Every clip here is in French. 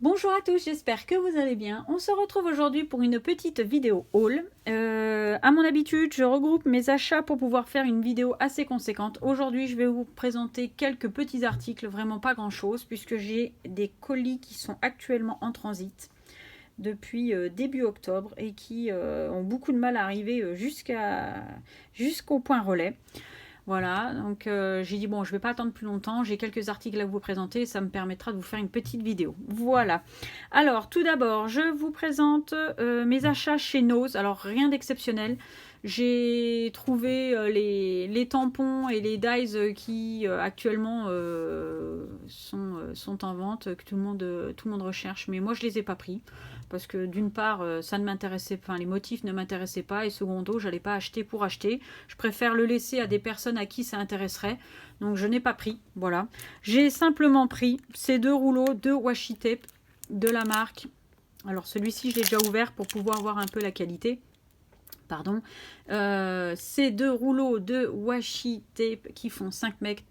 Bonjour à tous, j'espère que vous allez bien. On se retrouve aujourd'hui pour une petite vidéo haul. À mon habitude, je regroupe mes achats pour pouvoir faire une vidéo assez conséquente. Aujourd'hui, je vais vous présenter quelques petits articles, vraiment pas grand chose, puisque j'ai des colis qui sont actuellement en transit depuis début octobre et qui ont beaucoup de mal à arriver jusqu'au point relais. Voilà, donc j'ai dit bon, je ne vais pas attendre plus longtemps, j'ai quelques articles à vous présenter, ça me permettra de vous faire une petite vidéo. Voilà. Alors, tout d'abord, je vous présente mes achats chez Nose. Alors, rien d'exceptionnel. J'ai trouvé les tampons et les dyes qui actuellement sont en vente, que tout le monde recherche, mais moi je les ai pas pris parce que d'une part ça ne m'intéressait pas, les motifs ne m'intéressaient pas, et secondo, j'allais pas acheter pour acheter. Je préfère le laisser à des personnes à qui ça intéresserait, donc je n'ai pas pris. Voilà, j'ai simplement pris ces deux rouleaux de washi tape de la marque. Alors celui-ci, je l'ai déjà ouvert pour pouvoir voir un peu la qualité. Pardon. Ces deux rouleaux de washi tape qui font 5 mètres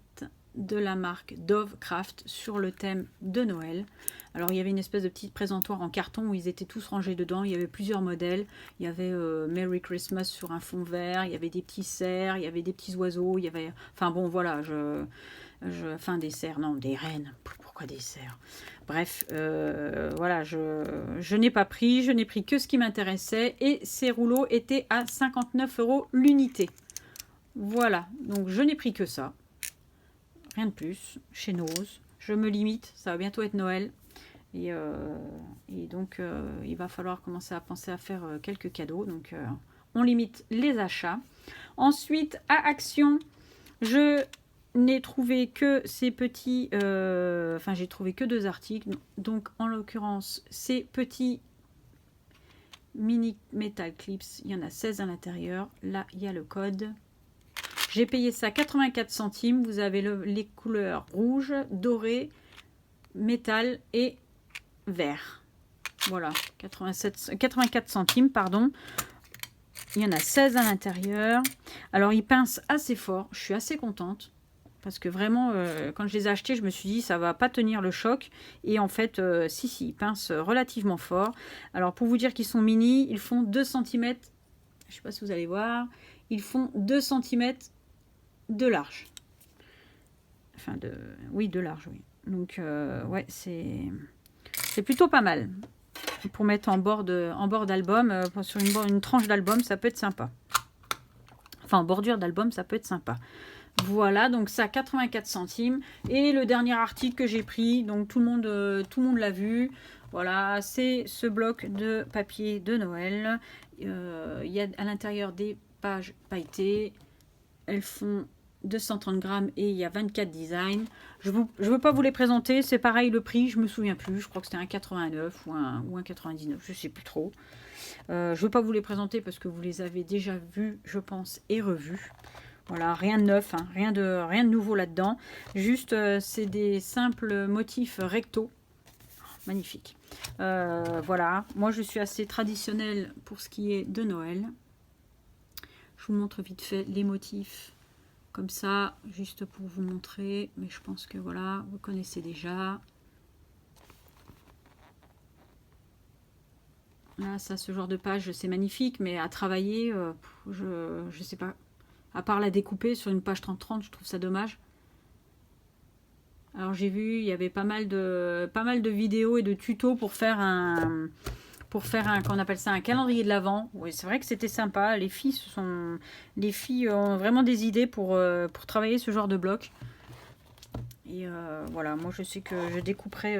de la marque Dove Craft sur le thème de Noël. Alors il y avait une espèce de petit présentoir en carton où ils étaient tous rangés dedans. Il y avait plusieurs modèles. Il y avait Merry Christmas sur un fond vert. Il y avait des petits cerfs. Il y avait des petits oiseaux. Il y avait... Enfin bon, voilà. Enfin des cerfs, non, des rennes. Pourquoi des cerfs? Bref, voilà, je n'ai pas pris. Je n'ai pris que ce qui m'intéressait. Et ces rouleaux étaient à 59 € l'unité. Voilà, donc je n'ai pris que ça. Rien de plus, chez Nose. Je me limite, ça va bientôt être Noël. Et donc, il va falloir commencer à penser à faire quelques cadeaux. Donc, on limite les achats. Ensuite, à Action, je n'ai trouvé que ces petits... Enfin, j'ai trouvé que 2 articles. Donc, en l'occurrence, ces petits mini metal clips. Il y en a 16 à l'intérieur. Là, il y a le code. J'ai payé ça 84 centimes. Vous avez les couleurs rouge, doré, métal et vert. Voilà, 84 centimes, pardon. Il y en a 16 à l'intérieur. Alors, ils pincent assez fort. Je suis assez contente. Parce que vraiment, quand je les ai achetés, je me suis dit, ça va pas tenir le choc. Et en fait, si, ils pincent relativement fort. Alors, pour vous dire qu'ils sont mini, ils font 2 cm. Je sais pas si vous allez voir. Ils font 2 cm de large. Enfin, oui, de large, oui. Donc, ouais, c'est plutôt pas mal. Pour mettre en bord d'album, sur une tranche d'album, ça peut être sympa. Enfin, en bordure d'album, ça peut être sympa. Voilà, donc ça, 84 centimes. Et le dernier article que j'ai pris, donc tout le monde l'a vu. Voilà, c'est ce bloc de papier de Noël. Il y a à l'intérieur des pages pailletées. Elles font 230 grammes et il y a 24 designs. Je ne veux pas vous les présenter, c'est pareil le prix, je me souviens plus. Je crois que c'était un 89 ou un 99, je sais plus trop. Je ne veux pas vous les présenter parce que vous les avez déjà vus, je pense, et revus. Voilà, rien de neuf, hein, rien de nouveau là-dedans. Juste, c'est des simples motifs recto. Magnifique. Voilà, moi je suis assez traditionnelle pour ce qui est de Noël. Je vous montre vite fait les motifs comme ça, juste pour vous montrer. Mais je pense que voilà, vous connaissez déjà. Là, ça, ce genre de page, c'est magnifique, mais à travailler, je sais pas. À part la découper sur une page 30-30, je trouve ça dommage. Alors j'ai vu, il y avait pas mal de vidéos et de tutos pour faire qu'on appelle ça un calendrier de l'Avent. Oui, c'est vrai que c'était sympa. Les filles ont vraiment des idées pour travailler ce genre de bloc. Et voilà, moi je sais que je découperai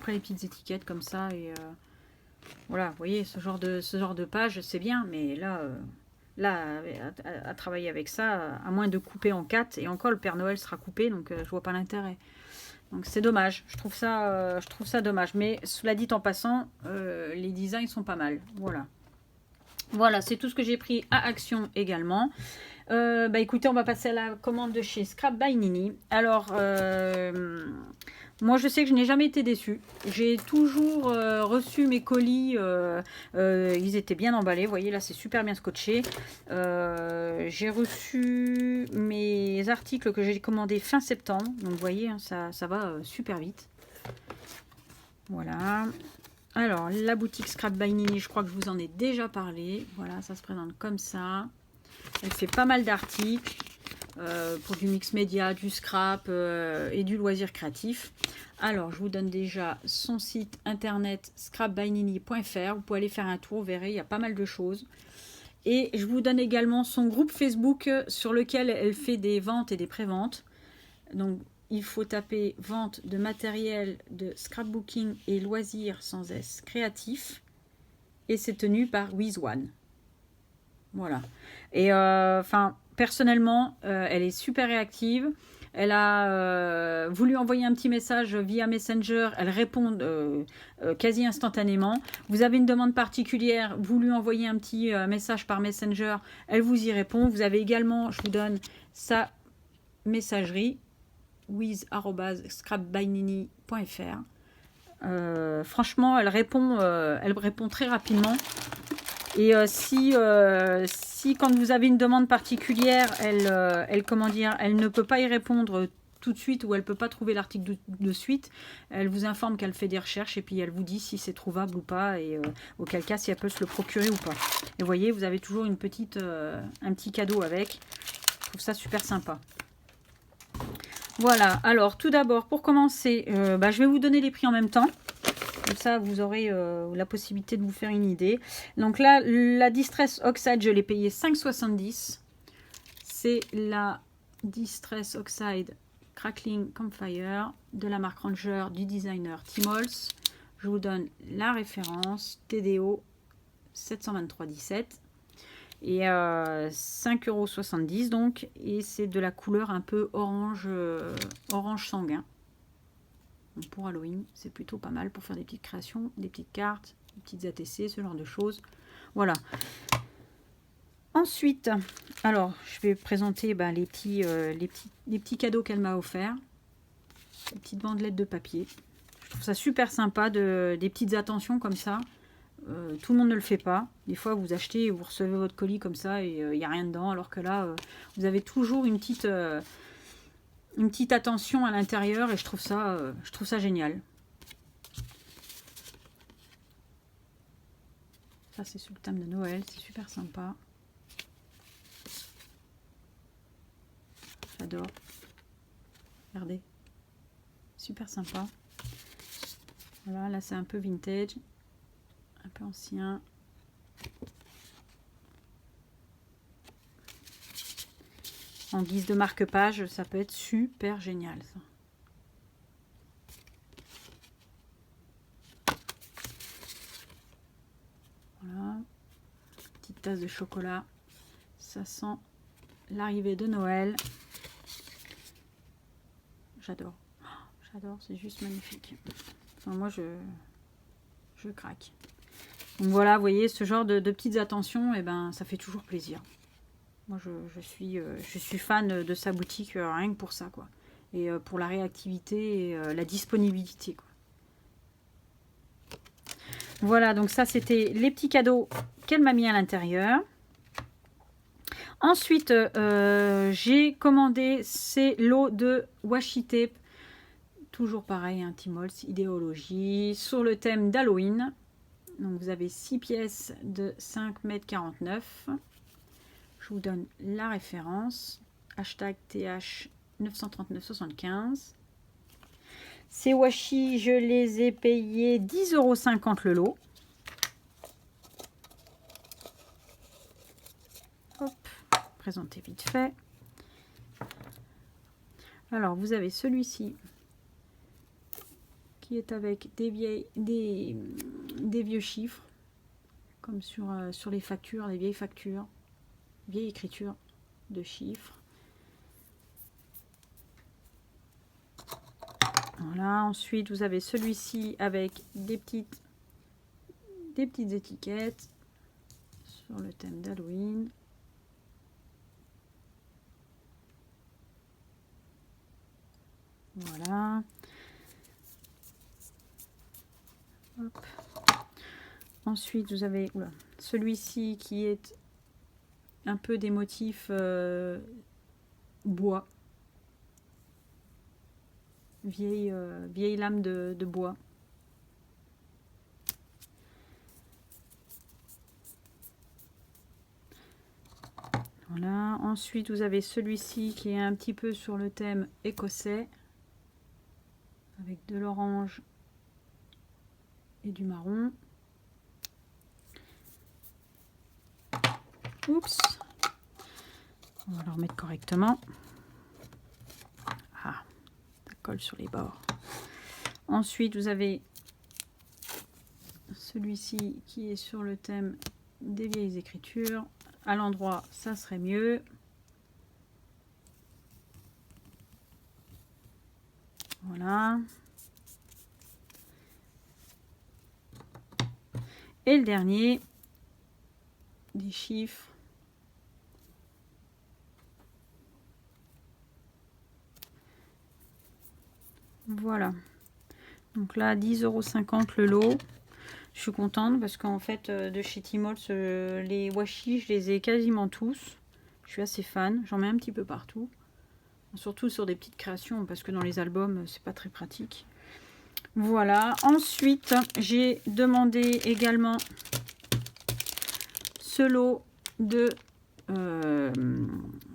les petites étiquettes comme ça. Et voilà, vous voyez, ce genre de page, c'est bien, mais là, à travailler avec ça, à moins de couper en 4, et encore le Père Noël sera coupé, donc je vois pas l'intérêt. Donc c'est dommage, je trouve ça dommage. Mais cela dit en passant, les designs sont pas mal. Voilà. Voilà, c'est tout ce que j'ai pris à Action également. Bah écoutez, on va passer à la commande de chez Scrap by Nini. Alors, moi je sais que je n'ai jamais été déçue. J'ai toujours reçu mes colis, ils étaient bien emballés. Vous voyez là, c'est super bien scotché. J'ai reçu mes articles que j'ai commandés fin septembre. Donc vous voyez, hein, ça va super vite. Voilà. Alors, la boutique Scrap by Nini, je crois que je vous en ai déjà parlé. Voilà, ça se présente comme ça. Elle fait pas mal d'articles pour du mix média, du scrap et du loisir créatif. Alors, je vous donne déjà son site internet scrapbynini.fr. Vous pouvez aller faire un tour, vous verrez, il y a pas mal de choses. Et je vous donne également son groupe Facebook sur lequel elle fait des ventes et des préventes. Donc, il faut taper vente de matériel de scrapbooking et loisirs sans S créatif. Et c'est tenu par WizOne. Voilà. Et enfin, personnellement, elle est super réactive. Elle a voulu envoyer un petit message via Messenger. Elle répond quasi instantanément. Vous avez une demande particulière, vous lui envoyez un petit message par Messenger. Elle vous y répond. Vous avez également, je vous donne sa messagerie wiz@scrapbynini.fr. Franchement, elle répond très rapidement. Et si quand vous avez une demande particulière, comment dire, elle ne peut pas y répondre tout de suite ou elle ne peut pas trouver l'article de suite, elle vous informe qu'elle fait des recherches et puis elle vous dit si c'est trouvable ou pas et auquel cas si elle peut se le procurer ou pas. Et vous voyez, vous avez toujours un petit cadeau avec. Je trouve ça super sympa. Voilà, alors tout d'abord, pour commencer, je vais vous donner les prix en même temps. Comme ça, vous aurez la possibilité de vous faire une idée. Donc là, la Distress Oxide, je l'ai payé 5,70. C'est la Distress Oxide Crackling Campfire de la marque Ranger du designer Timols. Je vous donne la référence TDO 723,17 et 5,70 € donc. Et c'est de la couleur un peu orange sanguin. Pour Halloween, c'est plutôt pas mal pour faire des petites créations, des petites cartes, des petites ATC, ce genre de choses. Voilà. Ensuite, alors, je vais présenter les petits cadeaux qu'elle m'a offerts. Des petites bandelettes de papier. Je trouve ça super sympa, des petites attentions comme ça. Tout le monde ne le fait pas. Des fois, vous achetez et vous recevez votre colis comme ça et il n'y a rien dedans. Alors que là, vous avez toujours une petite attention à l'intérieur et je trouve ça génial. Ça, c'est sous le thème de Noël. C'est super sympa. J'adore. Regardez. Super sympa. Voilà, là, c'est un peu vintage. Un peu ancien. En guise de marque-page, ça peut être super génial, ça. Voilà. Petite tasse de chocolat. Ça sent l'arrivée de Noël. J'adore. J'adore, c'est juste magnifique. Enfin, moi, je craque. Donc voilà, vous voyez, ce genre de petites attentions, et ça fait toujours plaisir. Moi, je suis fan de sa boutique, rien que pour ça, quoi. Et pour la réactivité et la disponibilité, quoi. Voilà, donc ça, c'était les petits cadeaux qu'elle m'a mis à l'intérieur. Ensuite, j'ai commandé ces lots de washi tape. Toujours pareil, un Timols idéologie, sur le thème d'Halloween. Donc, vous avez 6 pièces de 5,49 m. Je vous donne la référence. Hashtag TH 939,75. Ces washi, je les ai payés 10,50 € le lot. Hop, présenter vite fait. Alors, vous avez celui-ci qui est avec des vieux chiffres, comme sur les factures, les vieilles factures, vieille écriture de chiffres. Voilà, ensuite vous avez celui-ci avec des petites étiquettes sur le thème d'Halloween. Voilà. Hop. Ensuite, vous avez celui-ci qui est un peu des motifs bois. Vieille lame de bois. Voilà. Ensuite, vous avez celui-ci qui est un petit peu sur le thème écossais, avec de l'orange et du marron. Oups. On va le remettre correctement. Ah, ça colle sur les bords. Ensuite, vous avez celui-ci qui est sur le thème des vieilles écritures. À l'endroit, ça serait mieux. Voilà. Et le dernier, des chiffres. Voilà. Donc là, 10,50 € le lot. Je suis contente parce qu'en fait, de chez Tmall, les washi, je les ai quasiment tous. Je suis assez fan. J'en mets un petit peu partout. Surtout sur des petites créations parce que dans les albums, c'est pas très pratique. Voilà. Ensuite, j'ai demandé également ce lot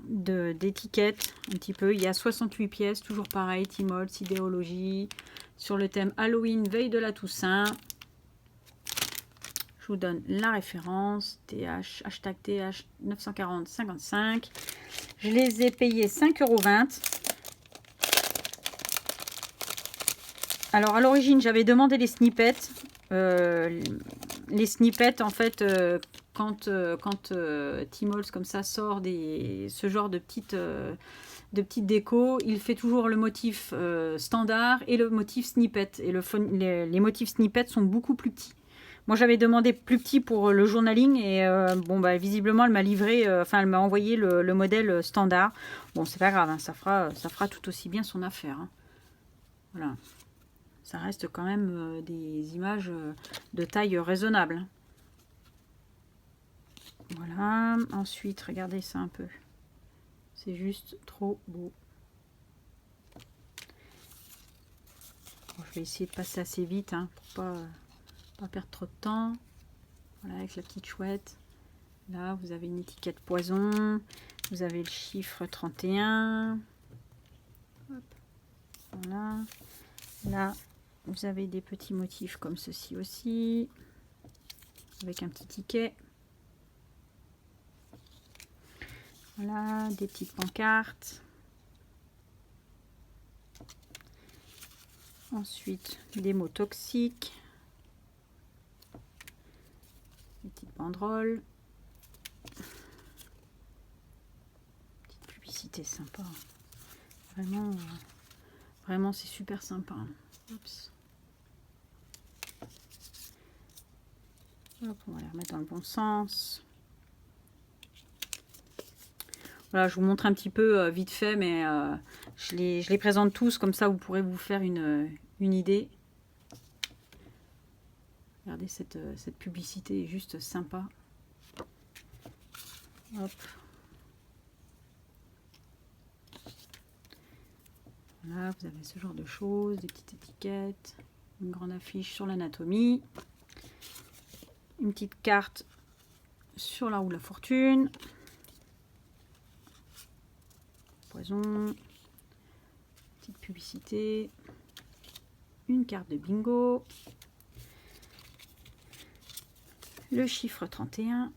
d'étiquettes un petit peu. Il y a 68 pièces, toujours pareil, Tmall, idéologie, sur le thème Halloween, veille de la Toussaint. Je vous donne la référence, hashtag TH 940-55. Je les ai payés 5,20 €. Alors à l'origine, j'avais demandé les snippets. Les snippets, en fait, quand Tmall comme ça sort ce genre de petites déco, il fait toujours le motif standard et le motif snippet. Et les motifs snippets sont beaucoup plus petits. Moi, j'avais demandé plus petit pour le journaling et bon, bah, visiblement, elle m'a livré, elle m'a envoyé le modèle standard. Bon, c'est pas grave, hein, ça fera tout aussi bien son affaire. Hein. Voilà. Ça reste quand même des images de taille raisonnable. Voilà. Ensuite, regardez ça un peu. C'est juste trop beau. Bon, je vais essayer de passer assez vite hein, pour pas perdre trop de temps. Voilà, avec la petite chouette. Là, vous avez une étiquette poison. Vous avez le chiffre 31. Hop. Voilà. Là, vous avez des petits motifs comme ceci aussi. Avec un petit ticket. Voilà, des petites pancartes. Ensuite, des mots toxiques. Des petites banderoles. Petite publicité sympa. Vraiment, vraiment c'est super sympa. Oups. Hop, on va les remettre dans le bon sens. Voilà, je vous montre un petit peu vite fait, mais je les présente tous, comme ça vous pourrez vous faire une idée. Regardez, cette publicité est juste sympa. Hop. Voilà, vous avez ce genre de choses, des petites étiquettes, une grande affiche sur l'anatomie, une petite carte sur la roue de la fortune. Poison, petite publicité, une carte de bingo, le chiffre 31,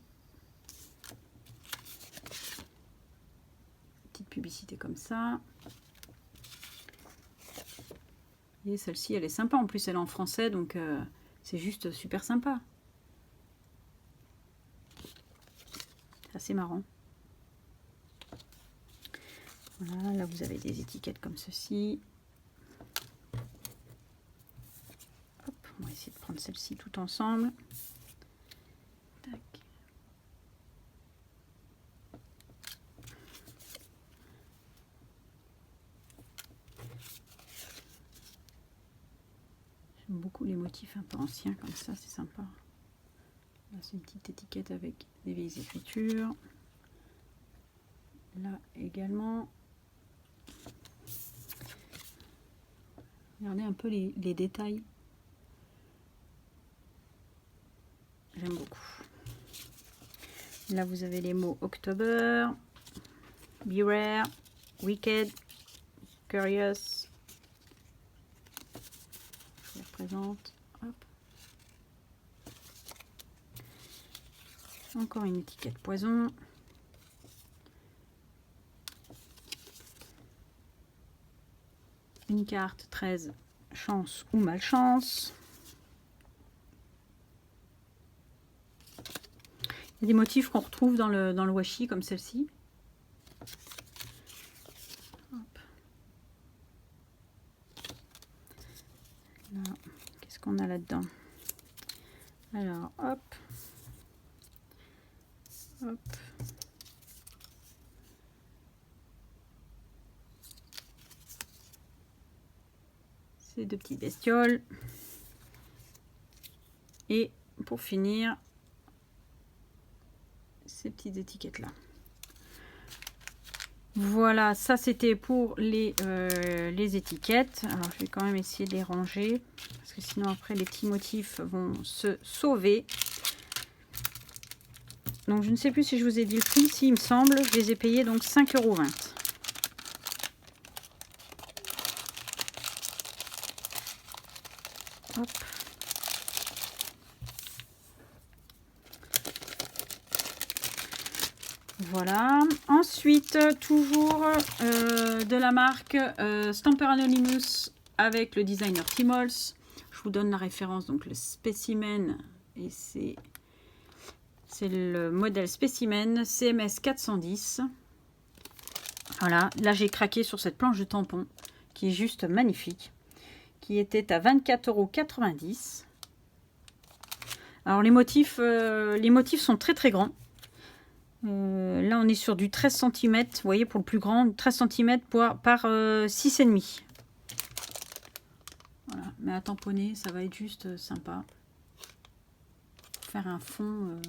petite publicité comme ça. Et celle-ci, elle est sympa. En plus, elle est en français, donc c'est juste super sympa. C'est assez marrant. Voilà, là vous avez des étiquettes comme ceci. Hop, on va essayer de prendre celle-ci tout ensemble. Tac. J'aime beaucoup les motifs un peu anciens comme ça, c'est sympa. Là, c'est une petite étiquette avec des vieilles écritures. Là également. Regardez un peu les détails. J'aime beaucoup. Là, vous avez les mots October. Be Rare, Wicked, Curious. Je vous les représente. Hop. Encore une étiquette poison. Une carte 13, chance ou malchance. Il y a des motifs qu'on retrouve dans le washi, comme celle-ci. Qu'est-ce qu'on a là-dedans? Alors, hop. Hop. Ces deux petites bestioles. Et pour finir, ces petites étiquettes là. Voilà, ça c'était pour les étiquettes. Alors je vais quand même essayer de les ranger parce que sinon après les petits motifs vont se sauver. Donc je ne sais plus si je vous ai dit le prix, si il me semble, je les ai payés donc 5,20 €. Hop. Voilà. Ensuite, toujours de la marque Stamper Anonymous avec le designer Timols. Je vous donne la référence, donc le spécimen, et c'est le modèle spécimen CMS 410. Voilà, là j'ai craqué sur cette planche de tampon qui est juste magnifique, qui était à 24,90 €. Alors les motifs sont très très grands. Là on est sur du 13 cm, vous voyez, pour le plus grand, 13 cm par 6,5. Voilà, mais à tamponner, ça va être juste sympa. Pour faire un fond,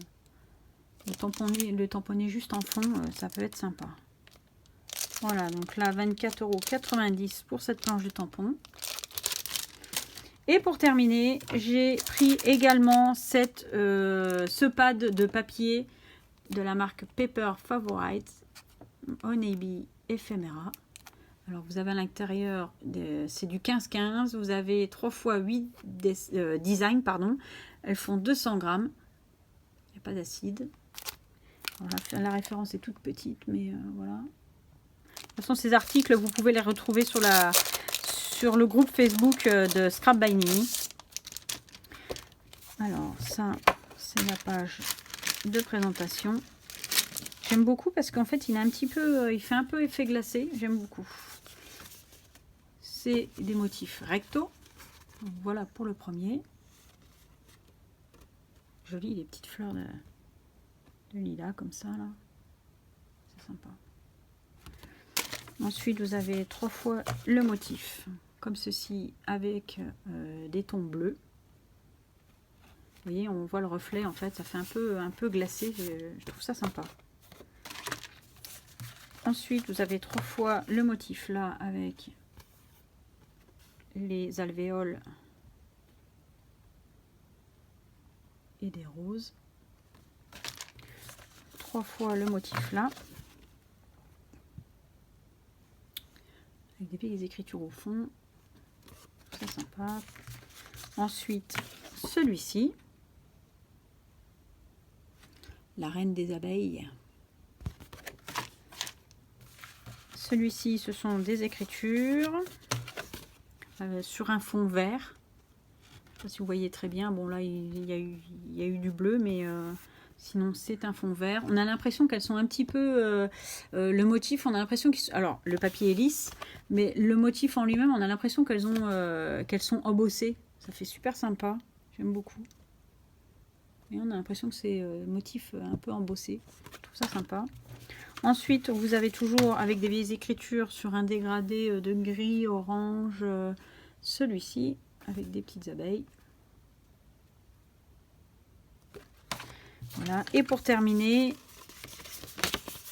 le tamponner juste en fond, ça peut être sympa. Voilà, donc là 24,90 € pour cette planche de tampon. Et pour terminer, j'ai pris également ce pad de papier de la marque Paper Favorite Honeybee Ephemera. Alors vous avez à l'intérieur, c'est du 15-15, vous avez 3 x 8 designs, pardon. Elles font 200 grammes. Il n'y a pas d'acide. La référence est toute petite, mais voilà. De toute façon, ces articles, vous pouvez les retrouver sur le groupe Facebook de Scrap by Mimi. Alors ça, c'est la page de présentation. J'aime beaucoup parce qu'en fait, il fait un peu effet glacé. J'aime beaucoup. C'est des motifs recto. Donc, voilà pour le premier. Joli, les petites fleurs de lilas comme ça là. C'est sympa. Ensuite, vous avez 3 fois le motif, comme ceci, avec des tons bleus. Vous voyez, on voit le reflet, en fait, ça fait un peu glacé. Je trouve ça sympa. Ensuite, vous avez 3 fois le motif là, avec les alvéoles et des roses. 3 fois le motif là, avec des petites écritures au fond. C'est sympa. Ensuite, celui-ci, la reine des abeilles. Celui-ci, ce sont des écritures sur un fond vert. Je ne sais pas si vous voyez très bien. Bon, là, il y a eu du bleu, mais sinon, c'est un fond vert. On a l'impression qu'elles sont un petit peu... le motif, on a l'impression qu'ils... Alors, le papier est lisse, mais le motif en lui-même, on a l'impression qu'elles sont embossées. Ça fait super sympa. J'aime beaucoup. Et on a l'impression que c'est motif un peu embossé. Je trouve ça sympa. Ensuite, vous avez toujours avec des vieilles écritures sur un dégradé de gris, orange. Celui-ci, avec des petites abeilles. Voilà. Et pour terminer,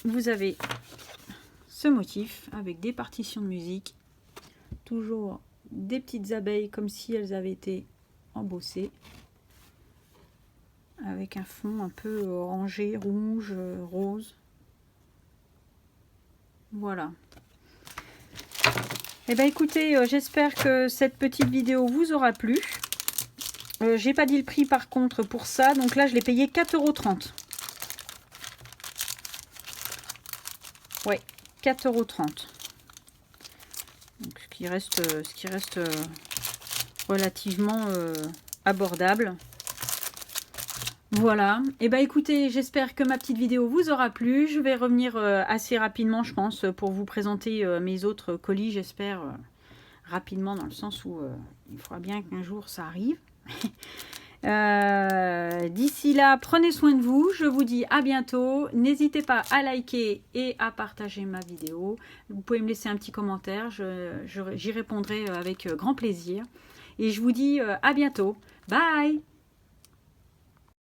vous avez ce motif avec des partitions de musique. Toujours des petites abeilles comme si elles avaient été embossées. Avec un fond un peu orangé, rouge, rose. Voilà. Eh bien écoutez, j'espère que cette petite vidéo vous aura plu. J'ai pas dit le prix par contre pour ça, donc là je l'ai payé 4,30 €. Ouais, 4,30 €. Donc ce qui reste relativement abordable. Voilà, et bah écoutez, j'espère que ma petite vidéo vous aura plu. Je vais revenir assez rapidement, je pense, pour vous présenter mes autres colis, j'espère rapidement, dans le sens où il faudra bien qu'un jour ça arrive. D'ici là, prenez soin de vous, je vous dis à bientôt. N'hésitez pas à liker et à partager ma vidéo. Vous pouvez me laisser un petit commentaire, j'y répondrai avec grand plaisir. Et je vous dis à bientôt. Bye!